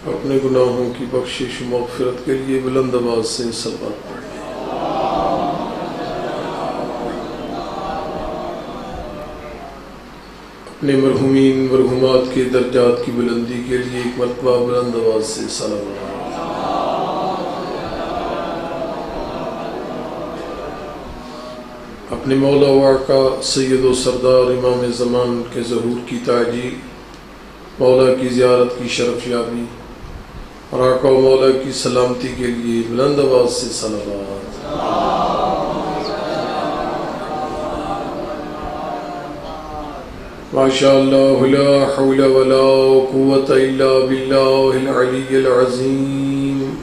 اپنے گناہوں کی بخشش و مغفرت کے لیے بلند آواز سے صلوات پڑھیں۔ اپنے مرحومین مرحومات کے درجات کی بلندی کے لیے ایک مرتبہ بلند آواز سے صلوات۔ اپنے مولا و آقا سید و سردار امام زمان کے ظہور کی تعجیل، مولا کی زیارت کی شرف یابی اور آقا و مولا کی سلامتی کے لیے بلند آواز سے صلوات۔ ماشاء اللہ لا حول ولا قوة الا باللہ العلی العظیم۔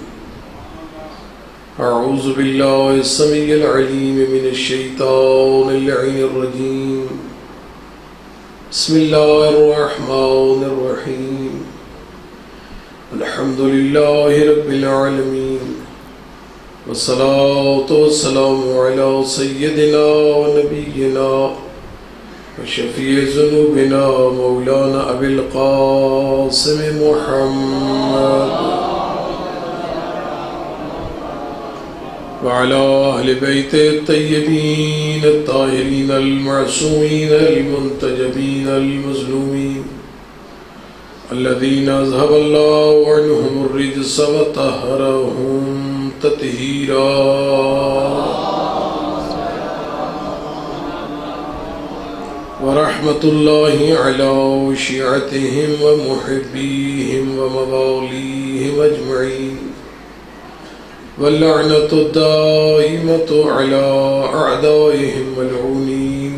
اعوذ باللہ السمیع العلیم من الشیطان اللعین الرجیم۔ بسم اللہ الرحمن الرحیم۔ الحمد للہ رب العالمین، والصلاة والسلام علی سیدنا و نبینا وشفیع ذنوبنا مولانا ابی القاسم محمد وعلى أهل بيت الطيبين الطاهرين المعصومين المنتجبين المظلومين الذين أذهب الله عنهم الرجس وطهرهم تطهيرا ورحمة الله على شيعتهم ومحبيهم ومواليهم أجمعين واللعنة الدائمة على أعدائهم ملعونين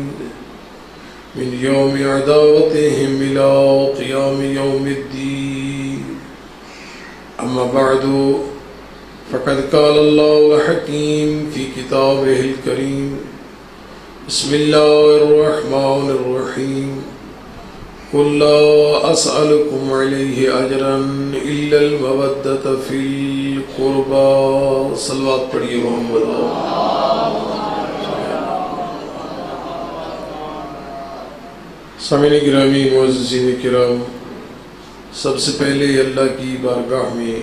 من يوم عداوتهم إلى قيام يوم الدين. أما بعد فقد قال الله الحكيم في كتابه الكريم: بسم الله الرحمن الرحيم. قل لا أسألكم عليه أجرا إلا المودة في القربى. صلوات پڑھیے محمد۔ سامعین گرامی، معززین کرام، سب سے پہلے اللہ کی بارگاہ میں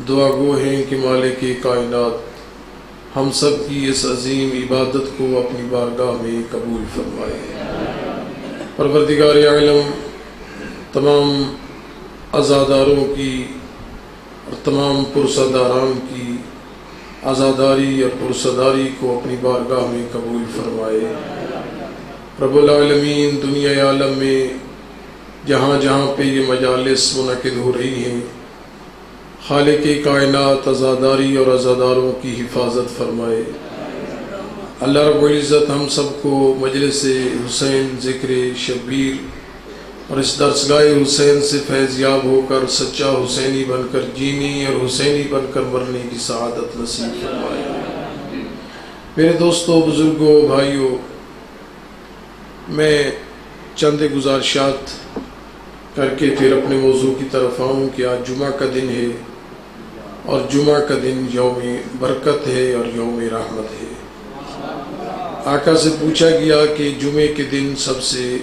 دعا گو ہیں کہ مالک کائنات ہم سب کی اس عظیم عبادت کو اپنی بارگاہ میں قبول فرمائے۔ پروردگار عالم تمام عزاداروں کی اور تمام پرسداران کی عزاداری اور پرسداری کو اپنی بارگاہ میں قبول فرمائے۔ رب العالمین دنیا عالم میں جہاں جہاں پہ یہ مجالس منعقد ہو رہی ہیں، خالق کائنات عزاداری اور عزاداروں کی حفاظت فرمائے۔ اللہ رب العزت ہم سب کو مجلس حسین، ذکر شبیر اور اس درسگاہ حسین سے فیض یاب ہو کر سچا حسینی بن کر جینے اور حسینی بن کر مرنے کی سعادت نصیب فرمائے۔ میرے دوستوں، بزرگوں، بھائیوں، میں چند گزارشات کر کے پھر اپنے موضوع کی طرف آؤں کہ آج جمعہ کا دن ہے اور جمعہ کا دن یوم برکت ہے اور یوم رحمت ہے۔ آقا سے پوچھا گیا کہ جمعے کے دن سب سے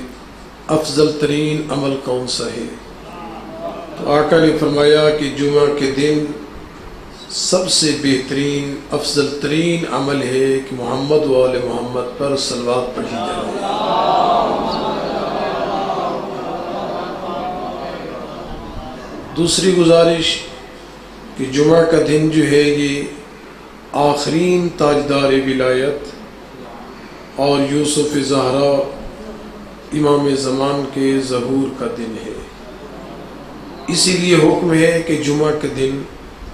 افضل ترین عمل کون سا ہے؟ تو آقا نے فرمایا کہ جمعہ کے دن سب سے بہترین افضل ترین عمل ہے کہ محمد و آل محمد پر صلوات پڑھی جائے۔ دوسری گزارش کہ جمعہ کا دن جو ہے یہ آخرین تاجدار ولایت اور یوسف زہرا امام زمان کے ظہور کا دن ہے، اسی لیے حکم ہے کہ جمعہ کے دن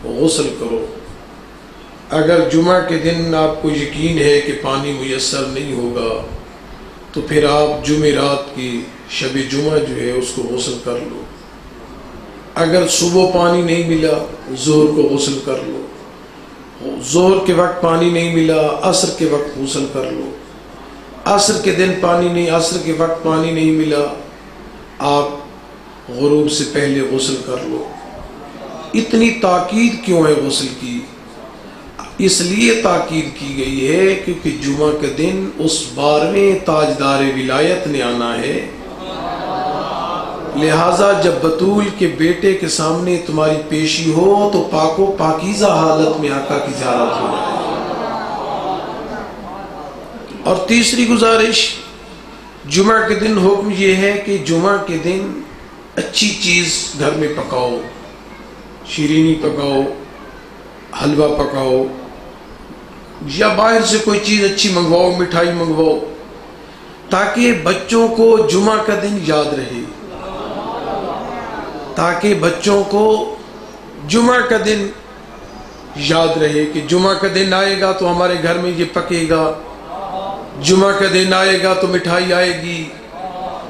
غسل کرو۔ اگر جمعہ کے دن آپ کو یقین ہے کہ پانی میسر نہیں ہوگا تو پھر آپ جمعرات کی شب جمعہ جو ہے اس کو غسل کر لو۔ اگر صبح پانی نہیں ملا، ظہر کو غسل کر لو۔ ظہر کے وقت پانی نہیں ملا، عصر کے وقت غسل کر لو۔ عصر کے دن پانی نہیں، عصر کے وقت پانی نہیں ملا، آپ غروب سے پہلے غسل کر لو۔ اتنی تاکید کیوں ہے غسل کی؟ اس لیے تاکید کی گئی ہے کیونکہ جمعہ کے دن اس 12ویں تاجدار ولایت نے آنا ہے لہٰذا جب بطول کے بیٹے کے سامنے تمہاری پیشی ہو تو پاک و پاکیزہ حالت میں آقا کی زیارت ہو جائے۔ اور تیسری گزارش، جمعہ کے دن حکم یہ ہے کہ جمعہ کے دن اچھی چیز گھر میں پکاؤ، شیرینی پکاؤ، حلوہ پکاؤ، یا باہر سے کوئی چیز اچھی منگواؤ، مٹھائی منگواؤ، تاکہ بچوں کو جمعہ کا دن یاد رہے، تاکہ بچوں کو جمعہ کا دن یاد رہے کہ جمعہ کا دن آئے گا تو ہمارے گھر میں یہ پکے گا، جمعہ کا دن آئے گا تو مٹھائی آئے گی،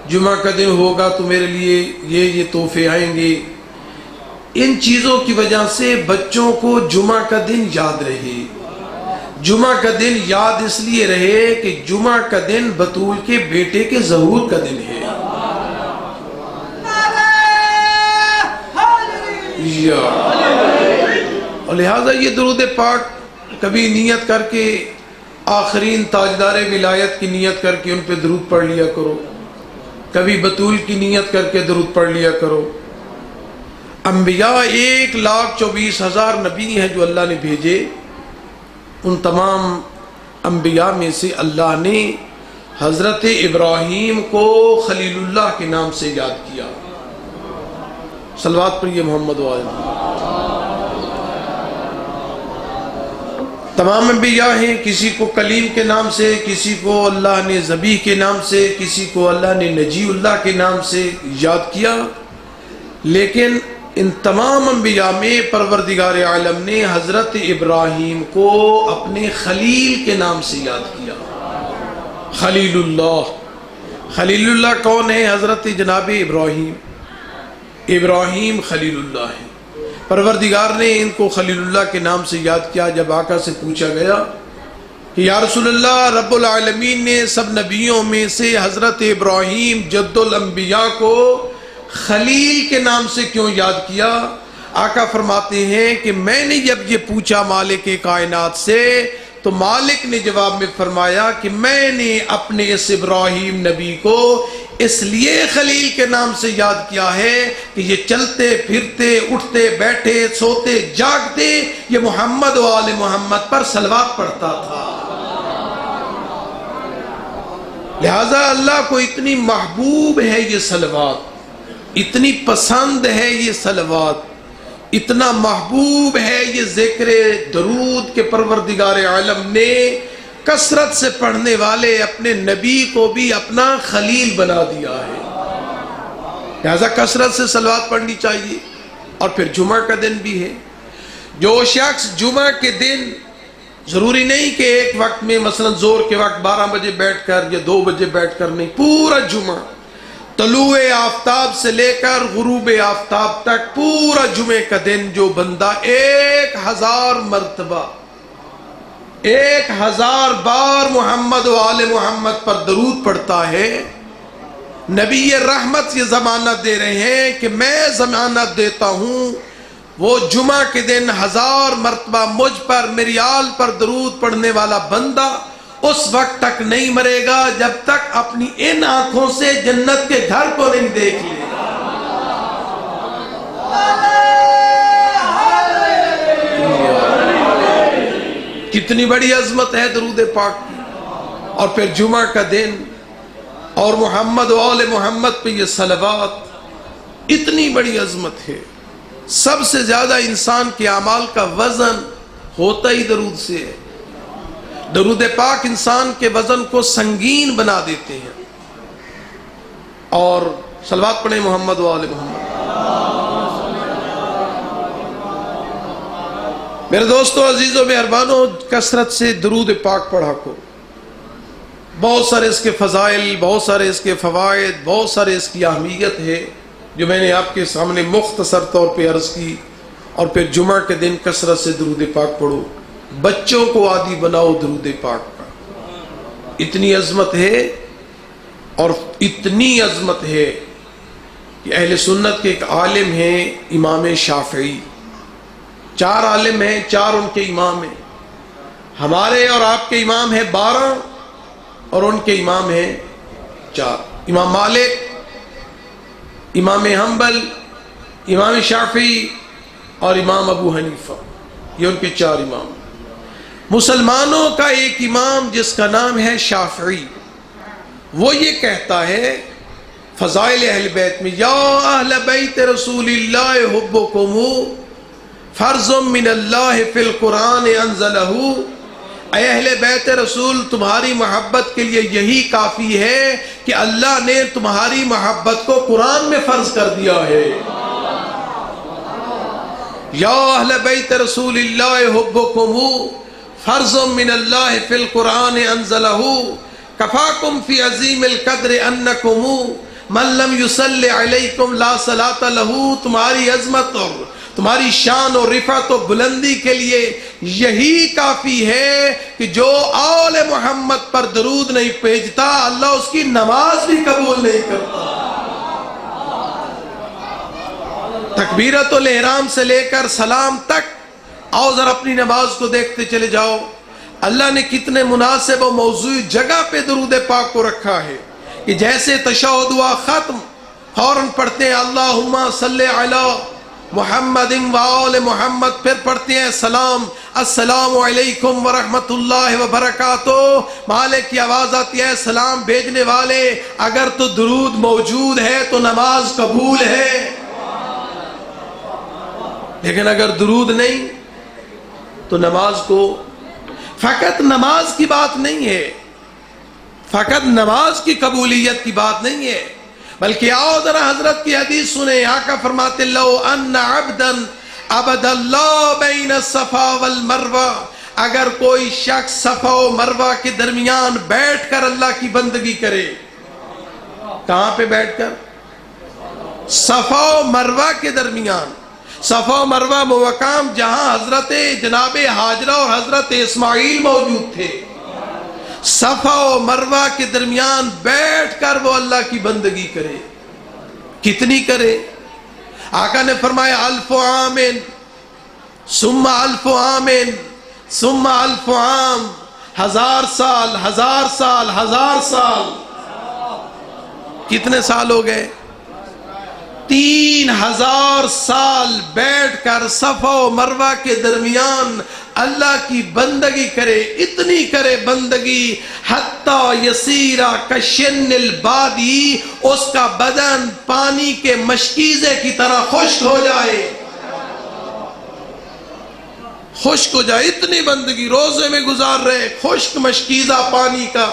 جمعہ کا دن ہوگا تو میرے لیے یہ تحفے آئیں گے۔ ان چیزوں کی وجہ سے بچوں کو جمعہ کا دن یاد رہے۔ جمعہ کا دن یاد اس لیے رہے کہ جمعہ کا دن بطول کے بیٹے کے ظہور کا دن ہے۔ اور لہٰذا یہ درود پاک کبھی نیت کر کے آخرین تاجدار ولایت کی نیت کر کے ان پہ درود پڑھ لیا کرو، کبھی بطول کی نیت کر کے درود پڑھ لیا کرو۔ انبیاء 1,24,000 نبی ہیں جو اللہ نے بھیجے، ان تمام انبیاء میں سے اللہ نے حضرت ابراہیم کو خلیل اللہ کے نام سے یاد کیا۔ صلوات پڑھیے محمد وآلہ۔ تمام انبیاء ہیں، کسی کو کلیم کے نام سے، کسی کو اللہ نے ذبیح کے نام سے، کسی کو اللہ نے نجی اللہ کے نام سے یاد کیا، لیکن ان تمام انبیاء میں پروردگار عالم نے حضرت ابراہیم کو اپنے خلیل کے نام سے یاد کیا۔ خلیل اللہ، خلیل اللہ کون ہے؟ حضرت جناب ابراہیم۔ ابراہیم خلیل اللہ ہے، پروردگار نے ان کو خلیل اللہ کے نام سے یاد کیا۔ جب آقا سے پوچھا گیا کہ یا رسول اللہ، رب العالمین نے سب نبیوں میں سے حضرت ابراہیم جد الانبیاء کو خلیل کے نام سے کیوں یاد کیا؟ آقا فرماتے ہیں کہ میں نے جب یہ پوچھا مالک کائنات سے تو مالک نے جواب میں فرمایا کہ میں نے اپنے اس ابراہیم نبی کو اس لیے خلیل کے نام سے یاد کیا ہے کہ یہ چلتے پھرتے اٹھتے بیٹھے سوتے جاگتے یہ محمد و آل محمد پر صلوات پڑھتا تھا۔ لہذا اللہ کو اتنی محبوب ہے یہ صلوات، اتنی پسند ہے یہ صلوات، اتنا محبوب ہے یہ ذکر درود کے پروردگار عالم نے کثرت سے پڑھنے والے اپنے نبی کو بھی اپنا خلیل بنا دیا ہے۔ لہذا کثرت سے صلوات پڑھنی چاہیے۔ اور پھر جمعہ کا دن بھی ہے، جو شخص جمعہ کے دن، ضروری نہیں کہ ایک وقت میں مثلا زور کے وقت 12 بجے بیٹھ کر یا 2 بجے بیٹھ کر، نہیں، پورا جمعہ طلوع آفتاب سے لے کر غروب آفتاب تک پورا جمعے کا دن جو بندہ 1000 مرتبہ 1000 بار محمد و آل محمد پر درود پڑھتا ہے، نبی رحمت یہ ضمانت دے رہے ہیں کہ میں ضمانت دیتا ہوں وہ جمعہ کے دن 1000 مرتبہ مجھ پر میری آل پر درود پڑھنے والا بندہ اس وقت تک نہیں مرے گا جب تک اپنی ان آنکھوں سے جنت کے گھر کو نہیں دیکھ لے گا۔ کتنی بڑی عظمت ہے درود پاک کی۔ اور پھر جمعہ کا دن اور محمد و آل محمد پہ یہ صلوات، اتنی بڑی عظمت ہے۔ سب سے زیادہ انسان کے اعمال کا وزن ہوتا ہی درود سے ہے۔ درود پاک انسان کے وزن کو سنگین بنا دیتے ہیں۔ اور صلوات پڑھیں محمد و آل محمد۔ میرے دوستو عزیزو مہربانو، کثرت سے درود پاک پڑھا کو۔ بہت سارے اس کے فضائل، بہت سارے اس کے فوائد، بہت سارے اس کی اہمیت ہے جو میں نے آپ کے سامنے مختصر طور پہ عرض کی۔ اور پھر جمعہ کے دن کثرت سے درود پاک پڑھو، بچوں کو عادی بناؤ درود پاک کا۔ اتنی عظمت ہے، اور اتنی عظمت ہے کہ اہل سنت کے ایک عالم ہیں امام شافعی، 4 عالم ہیں، 4 ان کے امام ہیں۔ ہمارے اور آپ کے امام ہیں 12 اور ان کے امام ہیں 4۔ امام مالک، امام حنبل، امام شافعی اور امام ابو حنیفہ، یہ ان کے 4 امام۔ مسلمانوں کا ایک امام جس کا نام ہے شافعی، وہ یہ کہتا ہے فضائل اہل بیت میں، یا اہل بیت رسول اللہ حبکم فرض من اللہ فی القرآن انزلہ، اے اہل بیت رسول تمہاری محبت کے لیے یہی کافی ہے کہ اللہ نے تمہاری محبت کو قرآن میں فرض کر دیا ہے۔ یا اہل بیت رسول اللہ حبکم فرض من اللہ فی القرآن انزلہ کفاکم فی عظیم القدر انکم من لم یصلی علیکم لا صلاۃ لہ، تمہاری عظمت اور تمہاری شان اور رفعت و بلندی کے لیے یہی کافی ہے کہ جو آل محمد پر درود نہیں بھیجتا اللہ اس کی نماز بھی قبول نہیں کرتا۔ تکبیرت الاحرام سے لے کر سلام تک آؤ ذرا اپنی نماز کو دیکھتے چلے جاؤ، اللہ نے کتنے مناسب و موضوعی جگہ پہ درود پاک کو رکھا ہے کہ جیسے تشہد ہوا ختم فوراً پڑھتے ہیں اللہم صلی علی محمد و آل محمد، پھر پڑھتے ہیں سلام السلام علیکم ورحمۃ اللہ وبرکاتہ، مالک کی آواز آتی ہے سلام بھیجنے والے اگر تو درود موجود ہے تو نماز قبول ہے، لیکن اگر درود نہیں تو نماز کو، فقط نماز کی بات نہیں ہے، فقط نماز کی قبولیت کی بات نہیں ہے، بلکہ آؤ ذرا حضرت کی حدیث سنیں۔ آقا فرماتے لو ان عبدا عبد اللہ بین الصفا والمروہ، اگر کوئی شخص صفا و مروہ کے درمیان بیٹھ کر اللہ کی بندگی کرے، کہاں پہ بیٹھ کر؟ صفا و مروہ کے درمیان۔ صفا و مروہ وہ مقام جہاں حضرت جناب ہاجرہ اور حضرت اسماعیل موجود تھے، صفا و مروہ کے درمیان بیٹھ کر وہ اللہ کی بندگی کرے، کتنی کرے؟ آقا نے فرمایا الف عام ثم الف عام ثم الف عام، 1000 سال 1000 سال 1000 سال، کتنے سال ہو گئے؟ 3000 سال بیٹھ کر صفا و مروہ کے درمیان اللہ کی بندگی کرے، اتنی کرے بندگی حتی یسیرا کشن البادی، اس کا بدن پانی کے مشکیزے کی طرح خشک ہو جائے، خشک ہو جائے، اتنی بندگی روزے میں گزار رہے، خشک مشکیزہ پانی کا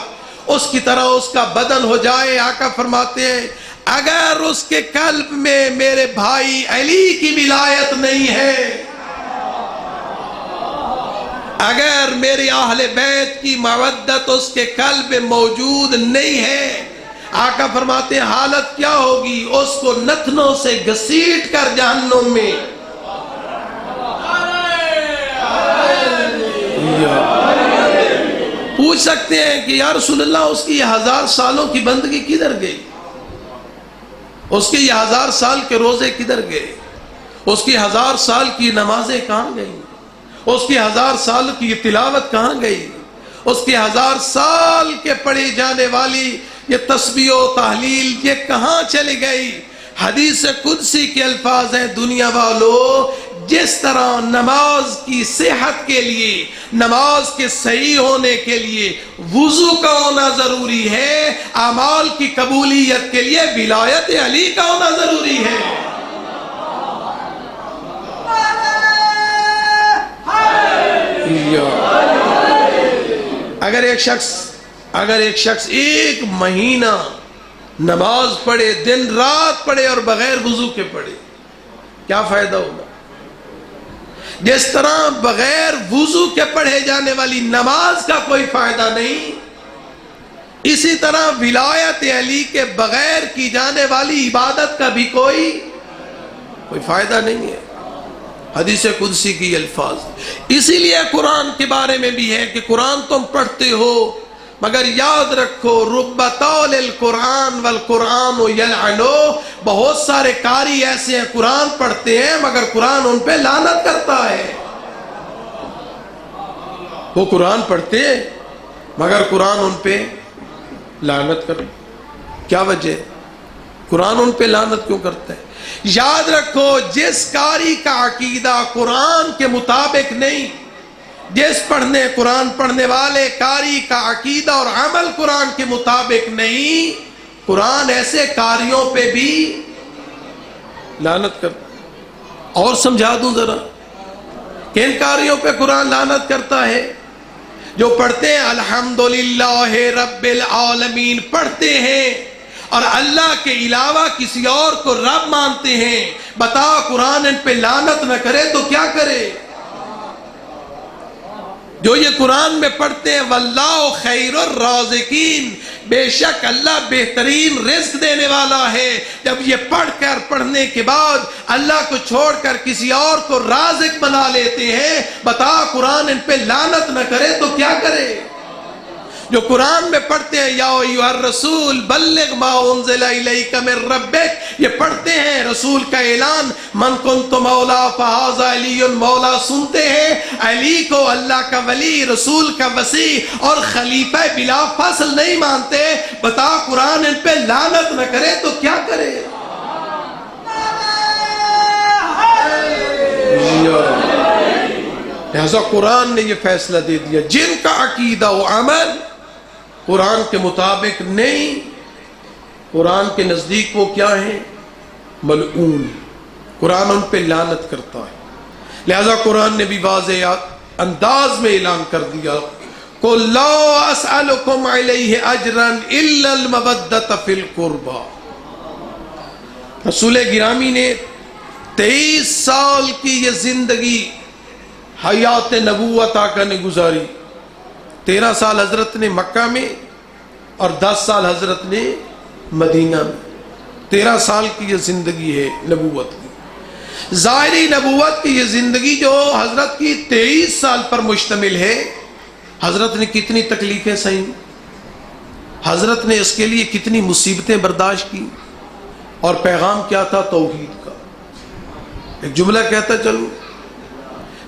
اس کی طرح اس کا بدن ہو جائے۔ آقا فرماتے ہیں اگر اس کے قلب میں میرے بھائی علی کی ولایت نہیں ہے، اگر میرے اہل بیت کی مودت اس کے قلب میں موجود نہیں ہے، آقا فرماتے ہیں حالت کیا ہوگی؟ اس کو نتنوں سے گھسیٹ کر جہنم میں، پوچھ سکتے ہیں کہ یا رسول اللہ اس کی 1000 سالوں کی بندگی کدھر گئی؟ اس کے 1000 سال کے روزے کدھر گئے؟ اس کی 1000 سال کی نمازیں کہاں گئیں؟ اس کی 1000 سال کی تلاوت کہاں گئی؟ اس کی 1000 سال کے پڑھی جانے والی یہ تسبیح و تحلیل یہ کہاں چلی گئی؟ حدیث قدسی کے الفاظ ہیں دنیا والو، جس طرح نماز کی صحت کے لیے، نماز کے صحیح ہونے کے لیے وضو کا ہونا ضروری ہے، اعمال کی قبولیت کے لیے ولایت علی کا ہونا ضروری ہے۔ اگر ایک شخص 1 مہینہ نماز پڑھے، دن رات پڑھے اور بغیر وضو کے پڑھے، کیا فائدہ ہوگا؟ جس طرح بغیر وضو کے پڑھے جانے والی نماز کا کوئی فائدہ نہیں، اسی طرح ولایت علی کے بغیر کی جانے والی عبادت کا بھی کوئی فائدہ نہیں ہے۔ حدیث قدسی کی الفاظ، اسی لیے قرآن کے بارے میں بھی ہے کہ قرآن تم پڑھتے ہو مگر یاد رکھو رب طول القرآن والقرآن یلعنو، بہت سارے قاری ایسے ہیں قرآن پڑھتے ہیں مگر قرآن ان پہ لعنت کرتا ہے۔ وہ قرآن پڑھتے ہیں مگر قرآن ان پہ لعنت کرتا، کیا وجہ؟ قرآن ان پہ لعنت کیوں کرتا ہے؟ یاد رکھو جس قاری کا عقیدہ قرآن کے مطابق نہیں، جس قرآن پڑھنے والے قاری کا عقیدہ اور عمل قرآن کے مطابق نہیں، قرآن ایسے قاریوں پہ بھی لعنت کرتا ہے۔ اور سمجھا دوں ذرا، کن قاریوں پہ قرآن لعنت کرتا ہے؟ جو پڑھتے ہیں الحمدللہ رب العالمین پڑھتے ہیں اور اللہ کے علاوہ کسی اور کو رب مانتے ہیں، بتا قرآن ان پہ لعنت نہ کرے تو کیا کرے؟ جو یہ قرآن میں پڑھتے ہیں واللہ خیر الرازقین، بے شک اللہ بہترین رزق دینے والا ہے، جب یہ پڑھنے کے بعد اللہ کو چھوڑ کر کسی اور کو رازق بنا لیتے ہیں، بتا قرآن ان پہ لعنت نہ کرے تو کیا کرے؟ جو قرآن میں پڑھتے ہیں یا ایھا الرسول بلغ ما انزل الیک من ربک، یہ پڑھتے ہیں رسول کا اعلان من کنت مولا فہذا علی مولا، سنتے ہیں علی کو اللہ کا ولی، رسول کا وصی اور خلیفہ بلا فصل نہیں مانتے، بتا قرآن ان پہ لعنت نہ کرے تو کیا کرے؟ لہذا قرآن نے یہ فیصلہ دے دیا جن کا عقیدہ و عمل قرآن کے مطابق نہیں، قرآن کے نزدیک وہ کیا ہیں؟ ملعون، قرآن ان پہ لعنت کرتا ہے۔ لہذا قرآن نے بھی واضح انداز میں اعلان کر دیا قُلْ لَا أَسْأَلُكُمْ عَلَيْهِ أَجْرًا إِلَّا الْمَوَدَّةَ فِي الْقُرْبَى۔ رسول گرامی نے 23 سال کی یہ زندگی حیات نبوت آقا نے گزاری، 13 سال حضرت نے مکہ میں اور 10 سال حضرت نے مدینہ میں، 13 سال کی یہ زندگی ہے نبوت کی، ظاہری نبوت کی یہ زندگی جو حضرت کی 23 سال پر مشتمل ہے۔ حضرت نے کتنی تکلیفیں سہیں، حضرت نے اس کے لیے کتنی مصیبتیں برداشت کی، اور پیغام کیا تھا؟ توحید کا۔ ایک جملہ کہتا چلو،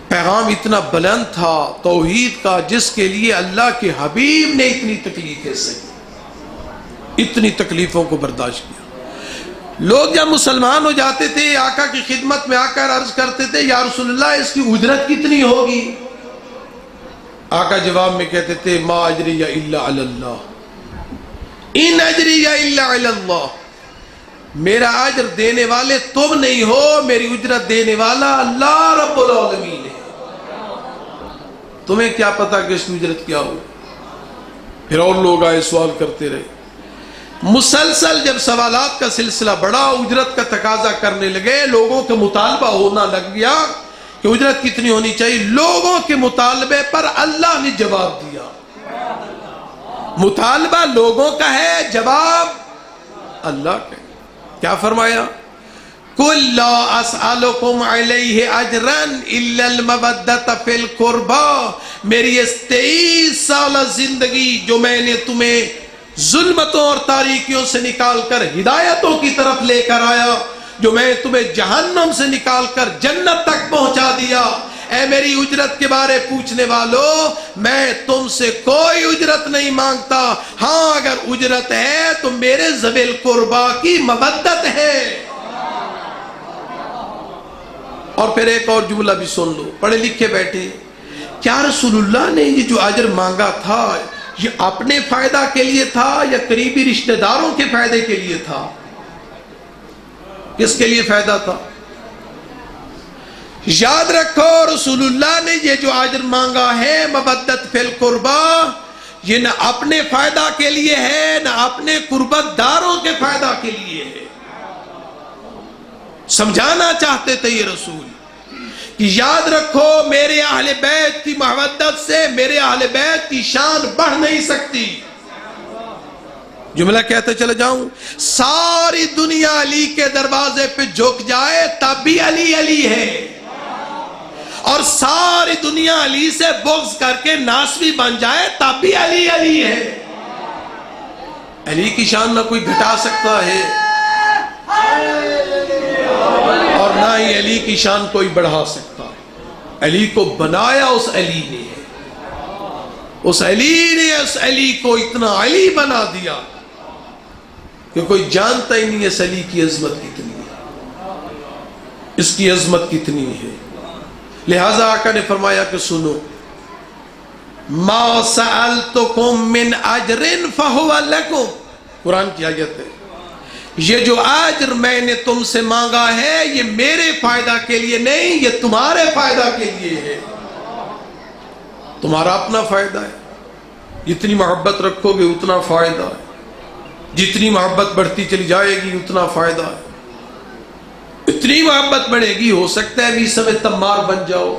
پیغام اتنا بلند تھا توحید کا، جس کے لیے اللہ کے حبیب نے اتنی تکلیفیں سہی، اتنی تکلیفوں کو برداشت کیا۔ لوگ جب مسلمان ہو جاتے تھے آقا کی خدمت میں آ کر عرض کرتے تھے یا رسول اللہ اس کی اجرت کتنی ہوگی؟ آقا جواب میں کہتے تھے ما اجری الا علی اللہ، ان اجری الا علی اللہ، میرا اجر دینے والے تم نہیں ہو، میری اجرت دینے والا اللہ رب العالمین ہے، تمہیں کیا پتا کہ اس کی اجرت کیا ہو؟ پھر اور لوگ آئے سوال کرتے رہے، مسلسل جب سوالات کا سلسلہ بڑا، اجرت کا تقاضا کرنے لگے، لوگوں کا مطالبہ ہونا لگ گیا کہ اجرت کتنی ہونی چاہیے، لوگوں کے مطالبے پر اللہ نے جواب دیا۔ مطالبہ لوگوں کا ہے، جواب اللہ کا ہے۔ کیا فرمایا؟ قُلْ لَا أَسْأَلُكُمْ عَلَيْهِ أَجْرًا إِلَّا الْمَوَدَّةَ فِي الْقُرْبَى، میری اس 23 سالہ زندگی جو میں نے تمہیں ظلمتوں اور تاریکیوں سے نکال کر ہدایتوں کی طرف لے کر آیا، جو میں تمہیں جہنم سے نکال کر جنت تک پہنچا دیا، اے میری اجرت کے بارے پوچھنے والوں، میں تم سے کوئی اجرت نہیں مانگتا، ہاں اگر اجرت ہے تو میرے ذوی القربا کی مودت ہے۔ اور پھر ایک اور جملہ بھی سن لو، پڑھے لکھے بیٹھے، کیا رسول اللہ نے یہ جو اجر مانگا تھا یہ اپنے فائدہ کے لیے تھا یا قریبی رشتہ داروں کے فائدے کے لیے تھا؟ کس کے لیے فائدہ تھا؟ یاد رکھو رسول اللہ نے یہ جو اجر مانگا ہے مودت فی القربا، یہ نہ اپنے فائدہ کے لیے ہے نہ اپنے قربت داروں کے فائدہ کے لیے ہے۔ سمجھانا چاہتے تھے یہ رسول کہ یاد رکھو میرے اہل بیت کی مودت سے میرے اہل بیت کی شان بڑھ نہیں سکتی۔ جملہ کہتے چلے جاؤں، ساری دنیا علی کے دروازے پہ جھک جائے تب بھی علی علی ہے، اور ساری دنیا علی سے بغض کر کے ناسوی بن جائے تب بھی علی علی ہے۔ علی کی شان نہ کوئی گھٹا سکتا ہے اور نہ ہی علی کی شان کوئی بڑھا سکتا ہے۔ علی کو بنایا اس علی نے، اس علی نے اس علی کو اتنا علی بنا دیا کہ کوئی جانتا ہی نہیں ہے علی کی عظمت کتنی ہے، اس کی عظمت کتنی ہے۔ لہذا آقا نے فرمایا کہ سنو، ما سألتکم من اجر فہو لکم، قرآن کی آیت ہے، یہ جو اجر میں نے تم سے مانگا ہے یہ میرے فائدہ کے لیے نہیں، یہ تمہارے فائدہ کے لیے ہے، تمہارا اپنا فائدہ ہے۔ جتنی محبت رکھو گے اتنا فائدہ ہے، جتنی محبت بڑھتی چلی جائے گی اتنا فائدہ ہے۔ اتنی محبت بڑھے گی، ہو سکتا ہے عیسی میں تمار بن جاؤ،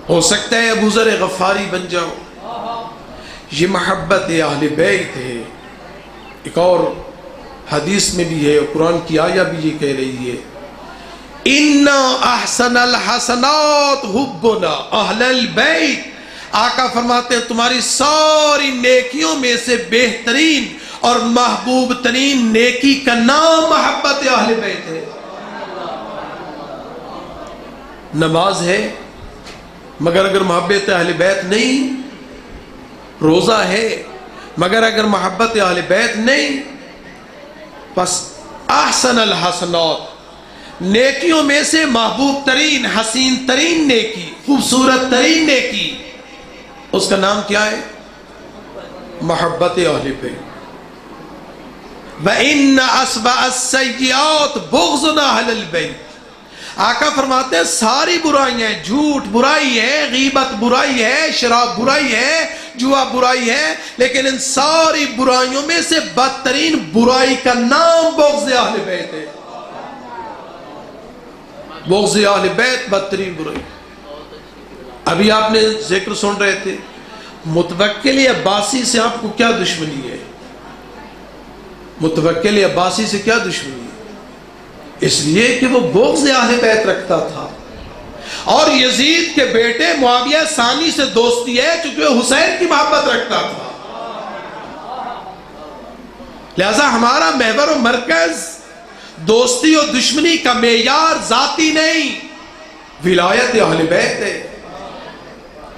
ہو سکتا ہے ابو ذر غفاری بن جاؤ۔ یہ محبت اہل بیت ہے۔ ایک اور حدیث میں بھی ہے، قرآن کی آیہ بھی یہ کہہ رہی ہے، اِنَّا أَحْسَنَ الْحَسَنَاتِ حُبُّنَا أَهْلَ الْبَيْتِ، آقا فرماتے ہیں تمہاری ساری نیکیوں میں سے بہترین اور محبوب ترین نیکی کا نام محبت اہل بیت ہے۔ نماز ہے مگر اگر محبت اہل بیت نہیں، روزہ ہے مگر اگر محبت اہل بیت نہیں، بس احسن الحسنات، نیکیوں میں سے محبوب ترین، حسین ترین نیکی، خوبصورت ترین نیکی، اس کا نام کیا ہے؟ محبت اہل بیت۔ وَإِنَّ أَسْبَأَ السَّيِّئَاتِ بُغْضُ أَهْلِ الْبَيْتِ، آقا فرماتے ہیں ساری برائیاں، جھوٹ برائی ہے، غیبت برائی ہے، شراب برائی ہے، جوا برائی ہے، لیکن ان ساری برائیوں میں سے بدترین برائی کا نام بغض اہل بیت ہے۔ بغض اہل بیت بدترین برائی۔ ابھی آپ نے ذکر سن رہے تھے، متوکل عباسی سے آپ کو کیا دشمنی ہے؟ متوکل عباسی سے کیا دشمنی ہے؟ اس لیے کہ وہ بغض اہل بیت رکھتا تھا، اور یزید کے بیٹے معاویہ ثانی سے دوستی ہے چونکہ وہ حسین کی محبت رکھتا تھا۔ لہذا ہمارا محور و مرکز دوستی اور دشمنی کا معیار ذاتی نہیں، ولایت اہل بیت ہے،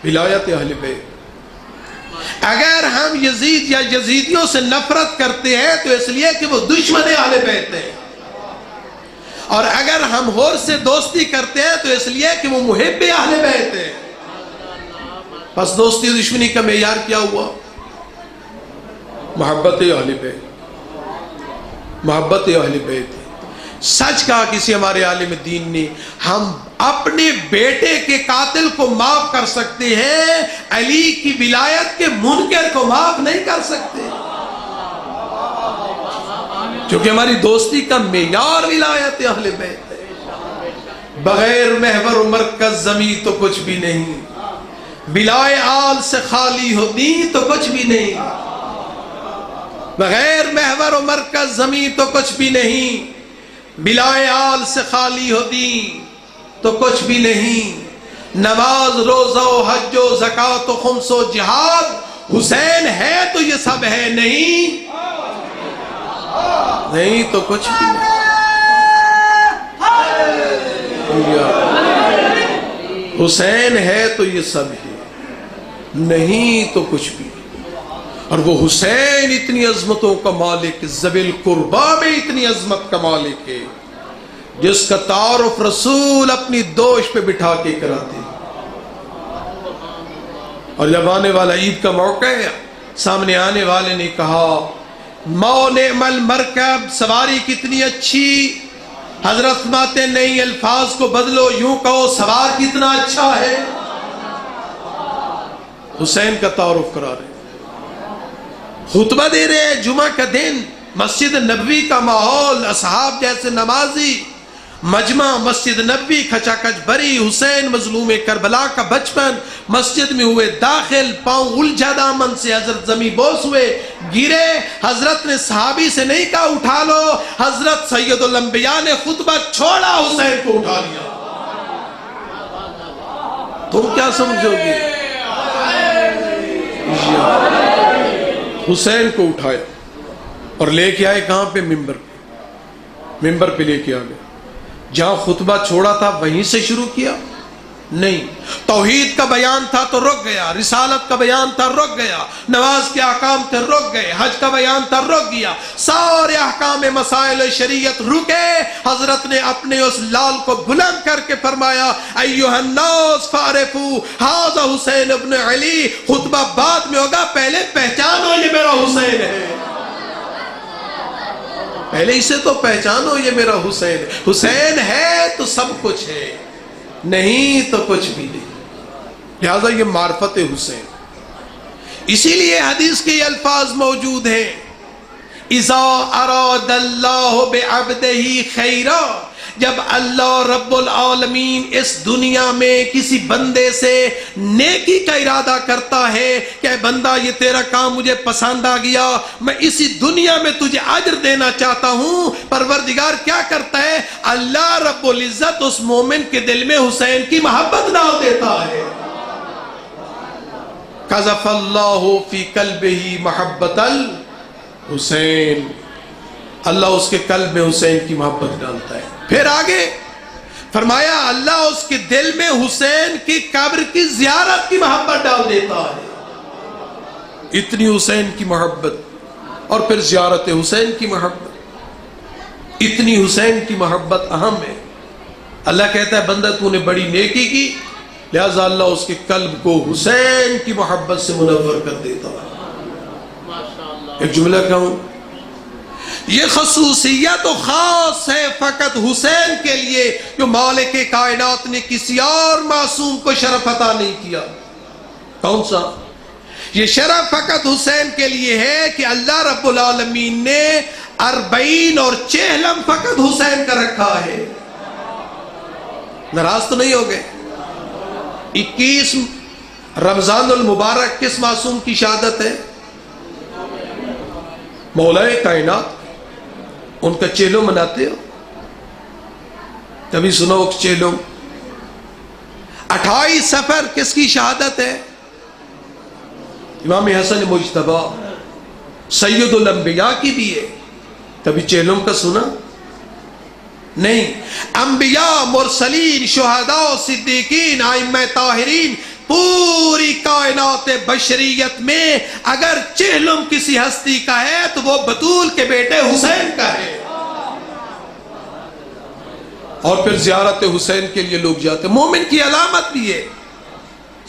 ولایت اہل بیت۔ اگر ہم یزید یا یزیدیوں سے نفرت کرتے ہیں تو اس لیے کہ وہ دشمن اہل بیت ہیں، اور اگر ہم ہور سے دوستی کرتے ہیں تو اس لیے کہ وہ محب اہل بیت ہیں۔ پس دوستی و دشمنی کا معیار کیا ہوا؟ محبت اہل بیت، محبت اہل بیت۔ سچ کہا کسی ہمارے عالم دین نے، ہم اپنے بیٹے کے قاتل کو معاف کر سکتے ہیں، علی کی ولایت کے منکر کو معاف نہیں کر سکتے، کیونکہ ہماری دوستی کا معیار ولایت اہل بیت ہے۔ بغیر محور و مرکز زمین تو کچھ بھی نہیں، بلائے آل سے خالی ہو دین تو کچھ بھی نہیں، بغیر محور و مرکز زمین تو کچھ بھی نہیں، بلائے آل سے خالی ہو دین تو کچھ بھی نہیں۔ نماز روزہ و حج و زکوٰۃ و خمس و جہاد حسین ہے تو یہ سب ہے، نہیں نہیں تو کچھ بھی نہیں۔ حسین ہے تو یہ سب ہے، نہیں تو کچھ بھی۔ اور وہ حسین اتنی عظمتوں کا مالک، ذوی القربا میں اتنی عظمت کا مالک ہے جس کا تعارف رسول اپنی دوش پہ بٹھا کے کراتے۔ اور جب آنے والا عید کا موقع ہے، سامنے آنے والے نے کہا مو نعم المرکب، سواری کتنی اچھی۔ حضرت فرماتے نہیں، الفاظ کو بدلو، یوں کہو سوار کتنا اچھا ہے۔ حسین کا تعارف کرا رہے، خطبہ دے رہے ہیں، جمعہ کا دن، مسجد نبوی کا ماحول، اصحاب جیسے نمازی، مجمع مسجد نبوی کھچا کچ بری، حسین مظلوم کربلا کا بچپن، مسجد میں ہوئے داخل، پاؤں الجھا دامن سے، حضرت زمین بوس ہوئے، گرے۔ حضرت نے صحابی سے نہیں کہا اٹھا لو، حضرت سید الانبیاء نے خطبہ چھوڑا، حسین کو اٹھا لیا۔ تم کیا سمجھو گے؟ حسین کو اٹھایا اور لے کے آئے کہاں پہ؟ ممبر پہ، ممبر پہ لے کے آ گئے، جہاں خطبہ چھوڑا تھا وہیں سے شروع کیا۔ نہیں، توحید کا بیان تھا تو رک گیا، رسالت کا بیان تھا رک گیا، نماز کے احکام تھے رک گئے، حج کا بیان تھا رک گیا، سارے احکام مسائل شریعت رکے۔ حضرت نے اپنے اس لال کو بلند کر کے فرمایا ایھا الناس فعرفوا ھذا حسین ابن علی، خطبہ بعد میں ہوگا، پہلے پہچانو یہ میرا حسین ہے، پہلے اسے تو پہچانو یہ میرا حسین ہے۔ حسین ہے تو سب کچھ ہے، نہیں تو کچھ بھی نہیں، لہذا یہ معرفت حسین۔ اسی لیے حدیث کے یہ الفاظ موجود ہیں اذا اراد اللہ بعبدہ خیرا، جب اللہ رب العالمین اس دنیا میں کسی بندے سے نیکی کا ارادہ کرتا ہے کہ اے بندہ یہ تیرا کام مجھے پسند آ گیا، میں اسی دنیا میں تجھے اجر دینا چاہتا ہوں، پروردگار کیا کرتا ہے؟ اللہ رب العزت اس مومن کے دل میں حسین کی محبت ڈال دیتا ہے۔ قذف اللہ فی قلبہ محبت الحسین، اللہ اس کے قلب میں حسین کی محبت ڈالتا ہے۔ پھر آگے فرمایا اللہ اس کے دل میں حسین کی قبر کی زیارت کی محبت ڈال دیتا ہے۔ اتنی حسین کی محبت، اور پھر زیارت حسین کی محبت، اتنی حسین کی محبت اہم ہے۔ اللہ کہتا ہے بندہ تو نے بڑی نیکی کی، لہذا اللہ اس کے قلب کو حسین کی محبت سے منور کر دیتا ہے۔ ایک جملہ کہوں، یہ خصوصیت و خاص ہے فقط حسین کے لیے، جو مالک کائنات نے کسی اور معصوم کو شرف عطا نہیں کیا۔ کون سا؟ یہ شرف فقط حسین کے لیے ہے کہ اللہ رب العالمین نے 40 اور چہلم فقط حسین کا رکھا ہے۔ ناراض تو نہیں ہو گئے؟ 21 رمضان المبارک کس معصوم کی شہادت ہے؟ مولا کائنات، ان کا چیلو مناتے ہو؟ کبھی سنو چیلو؟ 28 سفر کس کی شہادت ہے؟ امام حسن مجتبی سید الانبیاء کی بھی ہے، کبھی چیلوں کا سنا؟ نہیں۔ انبیاء، مرسلین، شہداء، صدیقین، ائمہ طاہرین، پوری کائنات بشریت میں اگر چہلم کسی ہستی کا ہے تو وہ بطول کے بیٹے حسین کا ہے۔ اور پھر زیارت حسین کے لیے لوگ جاتے، مومن کی علامت بھی ہے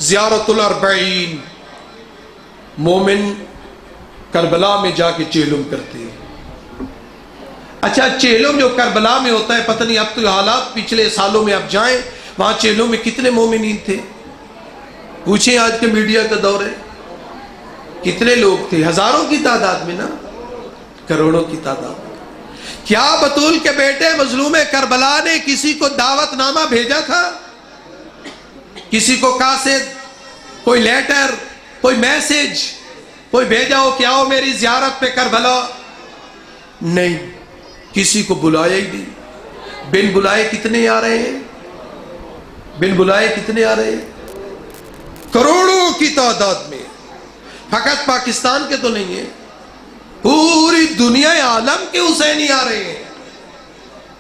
زیارت الاربعین، مومن کربلا میں جا کے چہلم کرتے ہیں۔ اچھا چہلم جو کربلا میں ہوتا ہے، پتہ نہیں اب تو حالات پچھلے سالوں میں اب جائیں وہاں چہلم میں کتنے مومنین تھے؟ پوچھیں، آج کے میڈیا کا دور ہے، کتنے لوگ تھے؟ ہزاروں کی تعداد میں نا، کروڑوں کی تعداد میں۔ کیا بطول کے بیٹے مظلوم کربلا نے کسی کو دعوت نامہ بھیجا تھا؟ کسی کو کاسد، کوئی لیٹر، کوئی میسج کوئی بھیجا ہو کہ آؤ میری زیارت پہ کربلا؟ نہیں، کسی کو بلایا ہی نہیں۔ بن بلائے کتنے آ رہے ہیں؟ بن بلائے کتنے آ رہے ہیں؟ کروڑوں کی تعداد میں۔ فقط پاکستان کے تو نہیں ہیں، پوری دنیا عالم کے حسینی آ رہے ہیں۔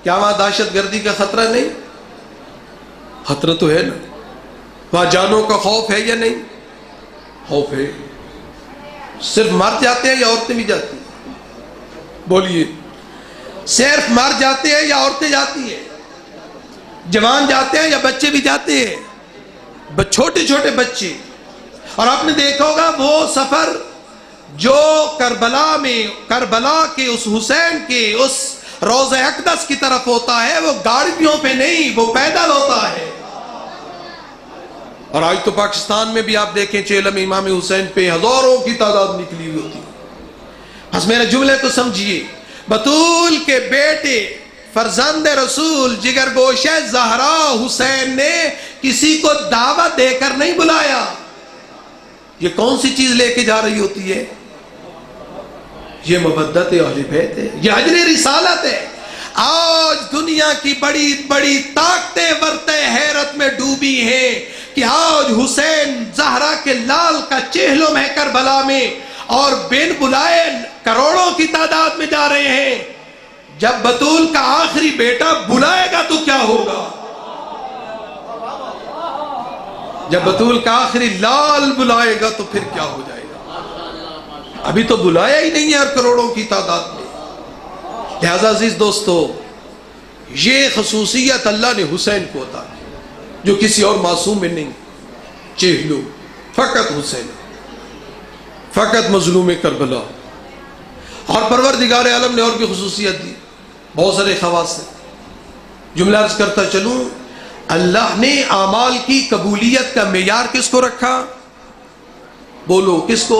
کیا وہاں دہشت گردی کا خطرہ نہیں؟ خطرہ تو ہے نا، وہاں جانوں کا خوف ہے یا نہیں؟ خوف ہے۔ صرف مرد جاتے ہیں یا عورتیں بھی جاتی ہیں؟ بولیے، صرف مرد جاتے ہیں یا عورتیں جاتی ہیں؟ جوان جاتے ہیں یا بچے بھی جاتے ہیں؟ چھوٹے چھوٹے بچے۔ اور آپ نے دیکھا ہوگا وہ سفر جو کربلا کے اس حسین کے اس روضہ اقدس کی طرف ہوتا ہے، وہ گاڑیوں پہ نہیں، وہ پیدل ہوتا ہے۔ اور آج تو پاکستان میں بھی آپ دیکھیں چہلم امام حسین پہ ہزاروں کی تعداد نکلی ہوئی ہوتی ہے۔ بس میرے جملے تو سمجھیے، بطول کے بیٹے فرزند رسول جگر گوشہ زہرا حسین نے کسی کو دعوت دے کر نہیں بلایا۔ یہ کون سی چیز لے کے جا رہی ہوتی ہے؟ یہ مودت اہل بیت ہے، یہ اجر رسالت ہے۔ آج دنیا کی بڑی بڑی طاقتیں ورتے حیرت میں ڈوبی ہیں کہ آج حسین زہرا کے لال کا چہلم ہے کربلا میں، اور بن بلائے کروڑوں کی تعداد میں جا رہے ہیں۔ جب بطول کا آخری بیٹا بلائے گا تو کیا ہوگا؟ جب بطول کا آخری لال بلائے گا تو پھر کیا ہو جائے گا؟ ابھی تو بلایا ہی نہیں ہے اور کروڑوں کی تعداد میں. لہذا عزیز دوستو، یہ خصوصیت اللہ نے حسین کو عطا کی جو کسی اور معصوم میں نہیں. چہلو فقط حسین، فقط مظلوم کربلا. اور پروردگار عالم نے اور بھی خصوصیت دی، بہت سارے خواص ہیں. جملہ عرض کرتا چلوں، اللہ نے اعمال کی قبولیت کا معیار کس کو رکھا؟ بولو کس کو؟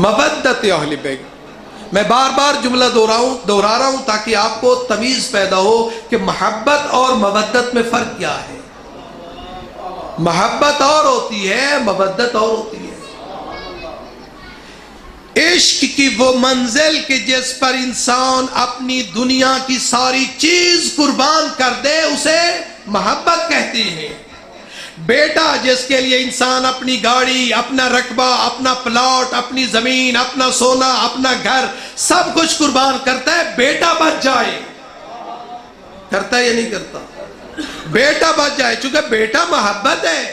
مودت اہل بیت. میں بار بار جملہ دہرا رہا ہوں تاکہ آپ کو تمیز پیدا ہو کہ محبت اور مودت میں فرق کیا ہے. محبت اور ہوتی ہے، مودت اور ہوتی ہے. عشق کی وہ منزل کہ جس پر انسان اپنی دنیا کی ساری چیز قربان کر دے اسے محبت کہتے ہیں. بیٹا جس کے لیے انسان اپنی گاڑی، اپنا رقبہ، اپنا پلاٹ، اپنی زمین، اپنا سونا، اپنا گھر سب کچھ قربان کرتا ہے بیٹا بچ جائے. کرتا ہے یا نہیں کرتا؟ بیٹا بچ جائے، چونکہ بیٹا محبت ہے.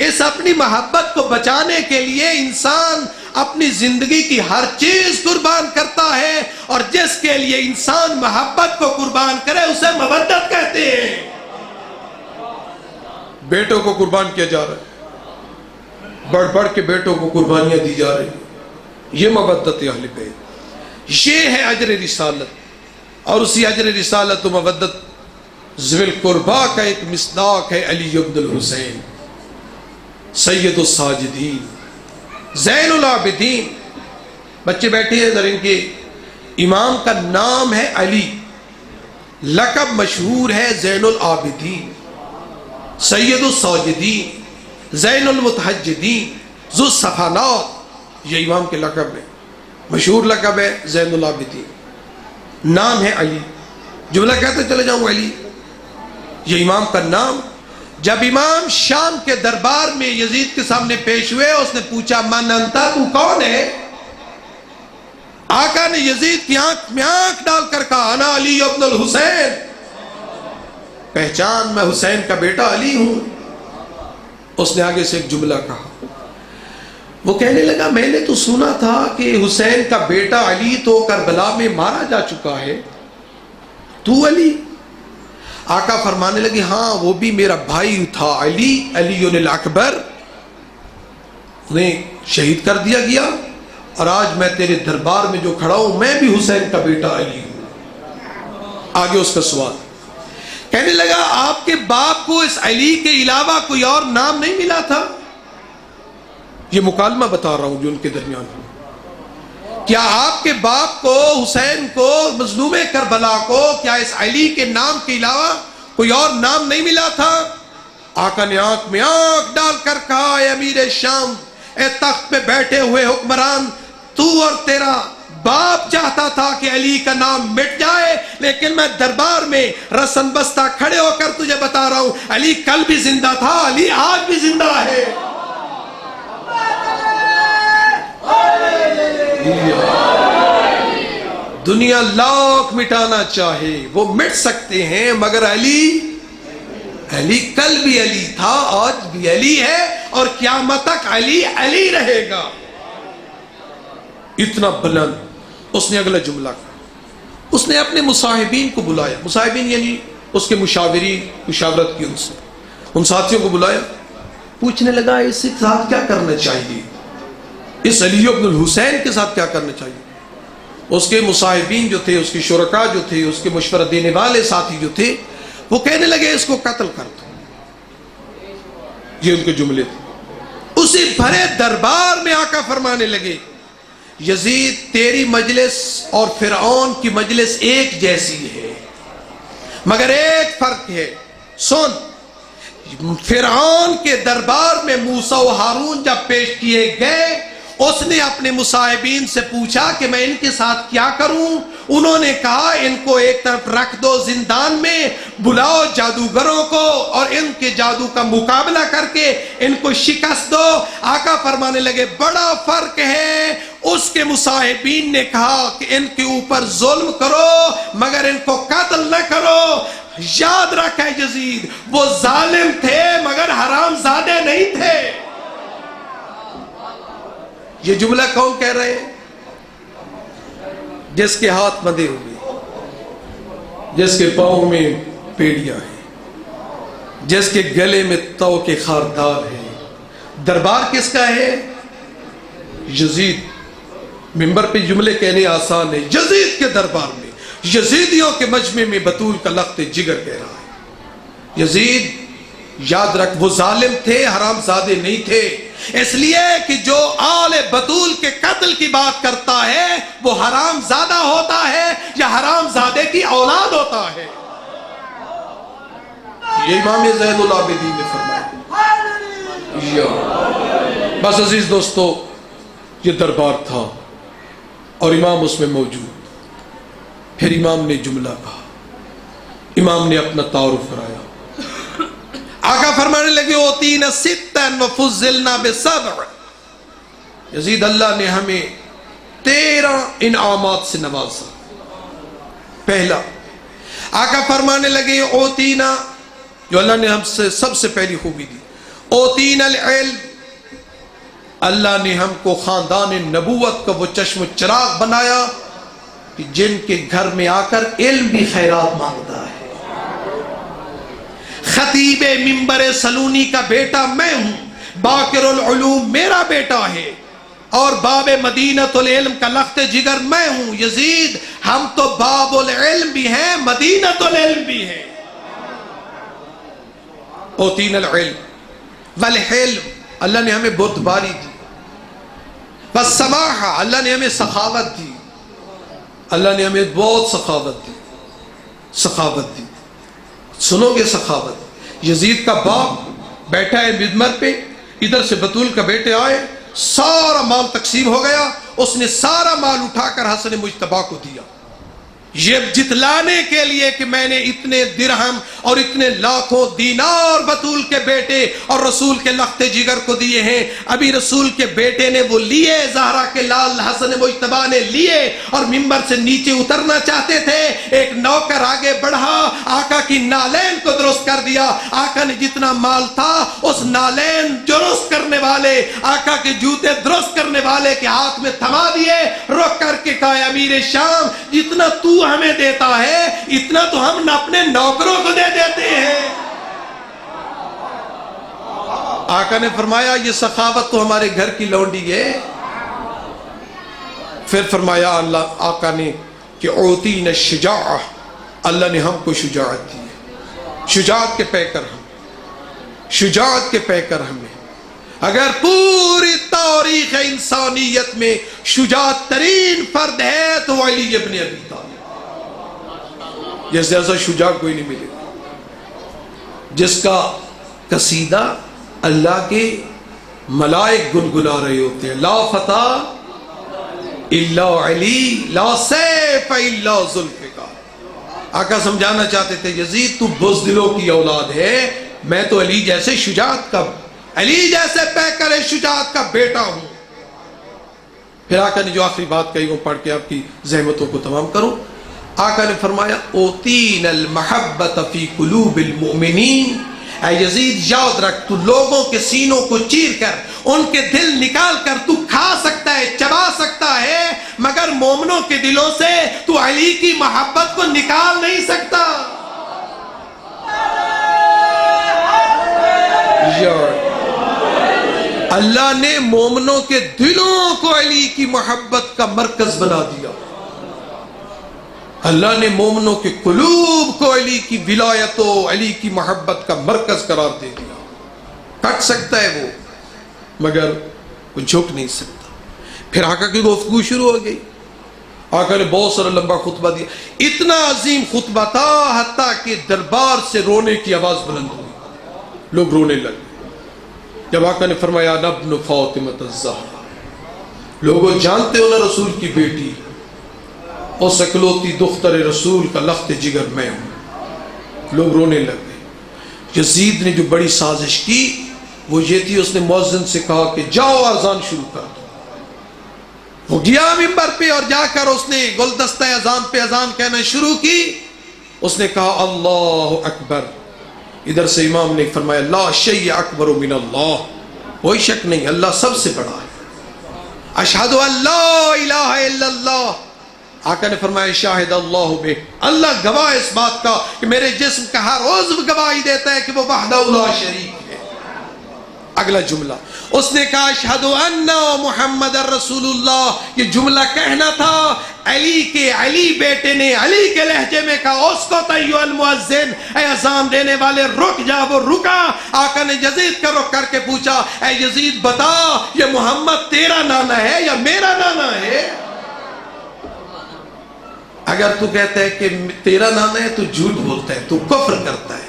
اس اپنی محبت کو بچانے کے لیے انسان اپنی زندگی کی ہر چیز قربان کرتا ہے، اور جس کے لیے انسان محبت کو قربان کرے اسے مودت کہتے ہیں. بیٹوں کو قربان کیا جا رہا ہے، بڑھ بڑھ کے بیٹوں کو قربانیاں دی جا رہی ہیں. یہ مودت اہل بیت، یہ ہے اجر رسالت. اور اسی اجر رسالت و مودت ذوی القربا کا ایک مصداق ہے علی بن الحسین، سید الساجدین، زین العابدین. بچے بیٹھے ہیں ادھر، ان کے امام کا نام ہے علی، لقب مشہور ہے زین العابدین، سید الساجدین، زین المتحجدین، ذو الصفانات. یہ امام کے لقب ہے، مشہور لقب ہے زین العابدین، نام ہے علی. جملہ کہتے چلے جاؤں علی، یہ امام کا نام. جب امام شام کے دربار میں یزید کے سامنے پیش ہوئے، اس نے پوچھا من انتا، تو کون ہے؟ آقا نے یزید کی آنکھ میں آنکھ ڈال کر کہا انا علی ابن الحسین، پہچان میں حسین کا بیٹا علی ہوں. اس نے آگے سے ایک جملہ کہا، وہ کہنے لگا میں نے تو سنا تھا کہ حسین کا بیٹا علی تو کربلا میں مارا جا چکا ہے، تو علی؟ آقا فرمانے لگے ہاں وہ بھی میرا بھائی تھا علی، علی الاکبر، انہیں شہید کر دیا گیا، اور آج میں تیرے دربار میں جو کھڑا ہوں میں بھی حسین کا بیٹا علی ہوں. آگے اس کا سوال، کہنے لگا آپ کے باپ کو اس علی کے علاوہ کوئی اور نام نہیں ملا تھا؟ یہ مکالمہ بتا رہا ہوں جو ان کے درمیان ہے. کیا آپ کے باپ کو، حسین کو، مظلوم کربلا کو، کیا اس علی کے نام کے علاوہ کوئی اور نام نہیں ملا تھا؟ آقا نے آنکھ میں آنکھ ڈال کر کہا اے امیر شام، اے تخت پہ بیٹھے ہوئے حکمران، تو اور تیرا باپ چاہتا تھا کہ علی کا نام مٹ جائے، لیکن میں دربار میں رسن بستہ کھڑے ہو کر تجھے بتا رہا ہوں علی کل بھی زندہ تھا، علی آج بھی زندہ ہے. دنیا لاکھ مٹانا چاہے وہ مٹ سکتے ہیں، مگر علی کل بھی علی تھا، آج بھی علی ہے، اور قیامت تک علی علی رہے گا. اتنا بلند. اس نے اگلا جملہ کہا، اس نے اپنے مصاحبین کو بلایا، مصاحبین یعنی اس کے مشاورین، مشاورت کی ان ساتھیوں کو بلایا. پوچھنے لگا اس کے ساتھ کیا کرنا چاہیے، اس علی بن الحسین کے ساتھ کیا کرنا چاہیے. اس کے مصاحبین جو تھے، اس کے شرکاء جو تھے، اس کے مشورہ دینے والے ساتھی جو تھے، وہ کہنے لگے اس کو قتل کر دو. یہ ان کے جملے تھے. اسی بھرے دربار میں آقا فرمانے لگے یزید تیری مجلس اور فرعون کی مجلس ایک جیسی ہے، مگر ایک فرق ہے. سن، فرعون کے دربار میں موسیٰ و ہارون جب پیش کیے گئے، اس نے اپنے مصاحبین سے پوچھا کہ میں ان کے ساتھ کیا کروں. انہوں نے کہا ان کو ایک طرف رکھ دو زندان میں، بلاؤ جادوگروں کو اور ان کے جادو کا مقابلہ کر کے ان کو شکست دو. آقا فرمانے لگے بڑا فرق ہے. اس کے مصاحبین نے کہا کہ ان کے اوپر ظلم کرو مگر ان کو قتل نہ کرو. یاد رکھے یزید وہ ظالم تھے مگر مگر حرام زادے نہیں تھے۔ یہ جملہ کون کہہ رہے ہیں؟ جس کے ہاتھ بندھے ہوئے، جس کے پاؤں میں پیڑیاں ہیں، جس کے گلے میں تو کے خاردار ہیں۔ دربار کس کا ہے؟ یزید۔ منبر پہ جملے کہنے آسان ہے، یزید کے دربار میں، یزیدیوں کے مجمع میں بطول کا لخت جگر کہہ رہا ہے۔ یزید یاد رکھ وہ ظالم تھے، حرام زادے نہیں تھے، اس لیے کہ جو آل بطول کے قتل کی بات کرتا ہے وہ حرام زادہ ہوتا ہے یا حرام زادے کی اولاد ہوتا ہے۔ یہ امام زین العابدین نے فرمایا۔ بس عزیز دوستو، یہ دربار تھا اور امام اس میں موجود۔ پھر امام نے جملہ کہا، امام نے اپنا تعارف کرایا۔ آقا فرمانے لگے اوتینا ستا وفضلنا بسبع، یزید اللہ نے ہمیں 13 انعامات سے نوازا۔ پہلا، آقا فرمانے لگے اوتینا، جو اللہ نے ہم سے سب سے پہلی خوبی دی، اوتینا العلم، اللہ نے ہم کو خاندان نبوت کا وہ چشم و چراغ بنایا کہ جن کے گھر میں آ کر علم بھی خیرات مانگتا ہے۔ خطیب منبر سلونی کا بیٹا میں ہوں، باقر العلوم میرا بیٹا ہے، اور باب مدینۃ العلم کا لخت جگر میں ہوں۔ یزید ہم تو باب العلم بھی ہیں، مدینۃ العلم بھی ہیں۔ اوتین العلم والحلم، اللہ نے ہمیں بردباری دی، والسماحہ، اللہ نے ہمیں سخاوت دی، اللہ نے ہمیں بہت سخاوت دی۔ سنو گے سخاوت؟ یزید کا باپ بیٹھا ہے مدمر پہ، ادھر سے بطول کا بیٹے آئے، سارا مال تقسیم ہو گیا، اس نے سارا مال اٹھا کر حسن مجتبیٰ کو دیا، یہ جتلانے کے لیے کہ میں نے اتنے درہم اور اتنے لاکھوں دینار بطول کے بیٹے اور رسول کے لخت جگر کو دیے ہیں۔ ابھی رسول کے بیٹے نے وہ لیے، زہرا کے لال حسن مجتبیٰ نے لیے اور منبر سے نیچے اترنا چاہتے تھے، ایک نوکر آگے بڑھا، آقا کی نالین کو درست کر دیا۔ آقا نے جتنا مال تھا اس نالین درست کرنے والے، آقا کے جوتے درست کرنے والے کے ہاتھ میں تھما دیے، رک کر کے کہا امیر شام جتنا تو ہمیں دیتا ہے اتنا تو ہم اپنے نوکروں کو دے دیتے ہیں۔ آقا نے فرمایا یہ سخاوت تو ہمارے گھر کی لونڈی ہے۔ پھر فرمایا اللہ آقا نے کہ اوتین الشجاعہ، اللہ نے ہم کو شجاعت دی ہے، شجاعت کے پیکر ہمیں۔ اگر پوری تاریخ انسانیت میں شجاعت ترین فرد ہے تو علی ابن ابی طالب، جیسے ایسا شجاع کوئی نہیں ملے گا جس کا قصیدہ اللہ کے ملائک گنگنا رہے ہوتے ہیں، لا فتح الا علی، لا سیف الا ذوالفقار۔ آقا سمجھانا چاہتے تھے یزید تو بزدلوں کی اولاد ہے، میں تو علی جیسے شجاعت کا، علی جیسے پیکر شجاعت کا بیٹا ہوں۔ پھر آقا نے جو آخری بات کہی وہ پڑھ کے آپ کی زحمتوں کو تمام کروں۔ آقا نے فرمایا اوتین المحبت فی قلوب المؤمنین، اے یزید یاد رکھ تو لوگوں کے سینوں کو چیر کر ان کے دل نکال کر تو کھا سکتا ہے، چبا سکتا ہے، مگر مومنوں کے دلوں سے تو علی کی محبت کو نکال نہیں سکتا۔ اللہ نے مومنوں کے دلوں کو علی کی محبت کا مرکز بنا دیا، اللہ نے مومنوں کے قلوب کو علی کی ولایت و علی کی محبت کا مرکز قرار دے دیا۔ کٹ سکتا ہے وہ مگر وہ جھک نہیں سکتا۔ پھر آقا کی گفتگو شروع ہو گئی، آقا نے بہت سارا لمبا خطبہ دیا، اتنا عظیم خطبہ تھا حتیٰ کہ دربار سے رونے کی آواز بلند ہوئی، لوگ رونے لگے جب آقا نے فرمایا ابن فاطمہ الزہرا، لوگوں جانتے ہو نا رسول کی بیٹی اور سکلوتی دختر رسول کا لخت جگر میں ہوں، لوگ رونے لگ گئے۔ یزید نے جو بڑی سازش کی وہ یہ تھی، اس نے مؤذن سے کہا کہ جاؤ اذان شروع کر دو۔ وہ گیا منبر پہ اور جا کر اس نے گلدستہ اذان پہ اذان کہنا شروع کی۔ اس نے کہا اللہ اکبر ادھر سے امام نے فرمایا لا شیء اکبر من اللہ، کوئی شک نہیں اللہ سب سے بڑا ہے۔ اشہد ان لا الہ الا اللہ، آقا نے فرمایا شاہد اللہ بہ، اللہ گواہ اس بات کا کہ میرے جسم کا ہر عضو گواہی دیتا ہے کہ وہ وحدہ لا شریک ہے۔ اگلا جملہ اس نے کہا اشہد ان محمد رسول اللہ، یہ جملہ کہنا تھا علی کے، علی بیٹے نے علی کے لہجے میں کہا اسکت ایھا المؤذن، اے اذان دینے والے رک جا، وہ رکا۔ آقا نے یزید کا رخ کر کے پوچھا اے یزید بتا یہ محمد تیرا نانا ہے یا میرا نانا ہے؟ اگر تو کہتا ہے کہ تیرا نانا ہے تو جھوٹ بولتا ہے، تو کفر کرتا ہے،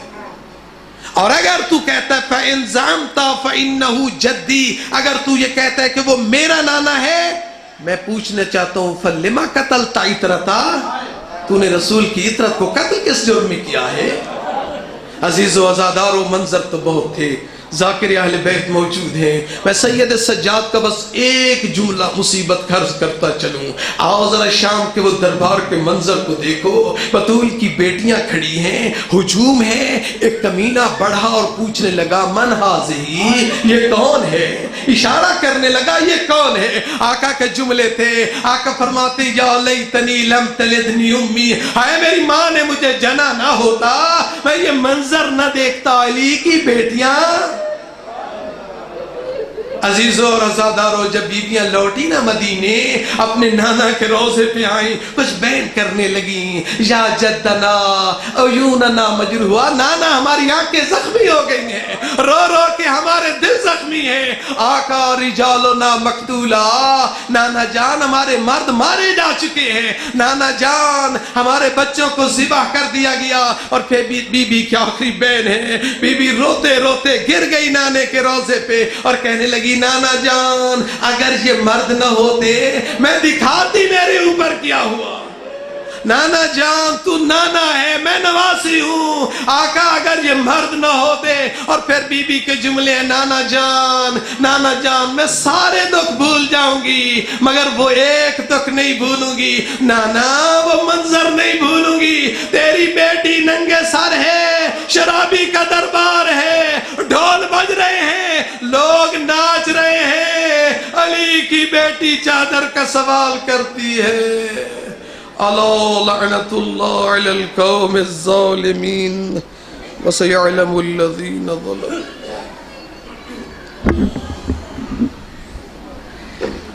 اور اگر تو کہتا ہے فَإِن زَعَمْتَ فَإِنَّهُ جَدِّي، اگر تو یہ کہتا ہے کہ وہ میرا نانا ہے، میں پوچھنا چاہتا ہوں فَلِمَا قَتَلْتَ عِتْرَتَا، تو نے رسول کی عطرت کو قتل کس جرم میں کیا ہے؟ عزیز و عزادارو منظر تو بہت تھے، ذاکر اہل بیت موجود ہیں، میں سید سجاد کا بس ایک جملہ مصیبت خرچ کرتا چلوں۔ آؤ ذرا شام کے وہ دربار کے منظر کو دیکھو، بطول کی بیٹیاں کھڑی ہیں، ہجوم ہے، ایک کمینہ بڑھا اور پوچھنے لگا من ھذہ، یہ کون ہے؟ اشارہ کرنے لگا یہ کون ہے؟ آقا کے جملے تھے، آقا فرماتے یا لیتنی لم تلدنی امی، ہائے میری ماں نے مجھے جنا نہ ہوتا، میں یہ منظر نہ دیکھتا۔ علی کی بیٹیاں عزیزوں اور عزاداروں جب بیویاں لوٹی نا مدینے، اپنے نانا کے روضے پہ آئیں، کچھ بین کرنے لگیں یا جدنا عیوننا مجروحا، نانا ہماری آنکھیں زخمی ہو گئی ہیں، رو رو کے ہمارے دل زخمی ہیں، آقا رجالنا مقتولا، نانا جان ہمارے مرد مارے جا چکے ہیں، نانا جان ہمارے بچوں کو ذبح کر دیا گیا۔ اور پھر بی بی کی آخری بہن ہے، بی بی روتے روتے گر گئی نانے کے روضے پہ اور کہنے لگی نانا جان اگر یہ مرد نہ ہوتے میں دکھاتی میرے اوپر کیا ہوا۔ نانا جان تو نانا ہے، میں نواسی ہوں، آقا اگر یہ مرد نہ ہوتے۔ اور پھر بی بی کے جملے ہیں نانا جان میں سارے دکھ بھول جاؤں گی مگر وہ ایک دکھ نہیں بھولوں گی، نانا وہ منظر نہیں بھولوں گی، تیری بیٹی ننگے سر ہے، شرابی کا دربار ہے، ڈھول بج رہے ہیں، لوگ ناچ رہے ہیں، علی کی بیٹی چادر کا سوال کرتی ہے۔ الا لعنت اللہ علی القوم الظالمین وسیعلم الذین ظلموا۔